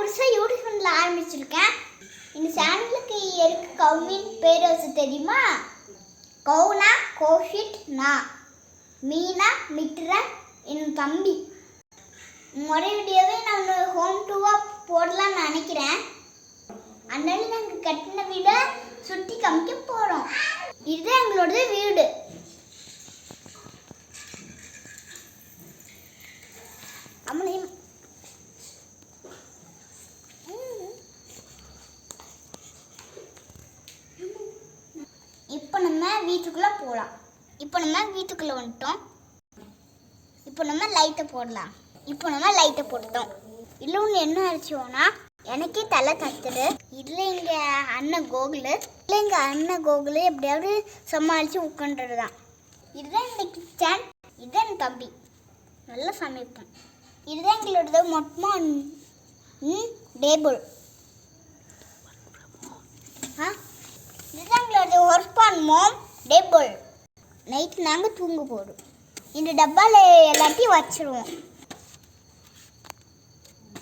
புதுசாக YouTube channel ஆரம்பிச்சிருக்கேன். இந்த சேனலுக்கு எதுக்கு கவுமின் பேர் வச்சு தெரியுமா? கவுனா கோஷிட் நா மீனா மித்ரா என் தம்பி. முதல் வீடியோவே நான் ஹோம் டூவாக போடலான்னு நினைக்கிறேன். அதனால நாங்கள் கட்டின வீடை சுற்றி காமிக்க போகிறோம். இதுதான் எங்களோட வீடு. இப்போ நம்ம வீட்டுக்குள்ளே போகலாம். இப்போ நம்ம வீட்டுக்குள்ளே வந்துட்டோம். இப்போ நம்ம லைட்டை போடலாம். இப்போ நம்ம லைட்டை போட்டோம். இல்லை ஒன்று என்ன ஆயிடுச்சோன்னா எனக்கே தலை தத்துது. இதில் எங்கள் அண்ணன் கோகுலு எப்படியாவது சமாளித்து உட்காந்துட்டு தான். இதுதான் இந்த கிச்சன். இதுதான் என் தம்பி. நல்லா சமைப்போம். இதுதான் எங்களோட மொத்தமாக டேபிள். இதுதான் எங்களோட ஒர்க் பண்ணுவோம் டேபிள். நைட்டு நாங்கள் தூங்க போடுவோம். இந்த டப்பாவில் எல்லாத்தையும் வச்சுருவோம்.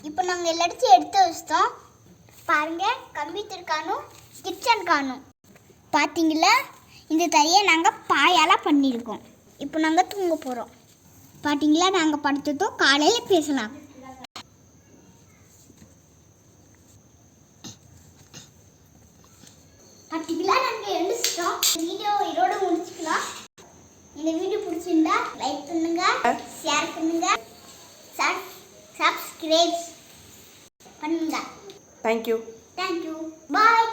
இப்போ நாங்கள் எல்லாத்தையும் எடுத்து வச்சிட்டோம். பாருங்கள், கம்ப்யூட்டர் காணும், கிச்சன் காணும். பார்த்தீங்களா, இந்த தரையை நாங்கள் பாயால் பண்ணியிருக்கோம். இப்போ நாங்கள் தூங்க போகிறோம். பார்த்தீங்களா, நாங்கள் படுத்ததும் காலையில் பேசலாம். பார்த்தீங்களா, நாங்கள் எழுந்திரிச்சிட்டோம். வீடியோ இதோட முடிச்சுக்கலாம். இந்த வீடியோ பிடிச்சிருந்தா லைக் பண்ணுங்க, ஷேர் பண்ணுங்க, சப்ஸ்கிரைப் பண்ணுங்க. தேங்க்யூ. பாய்.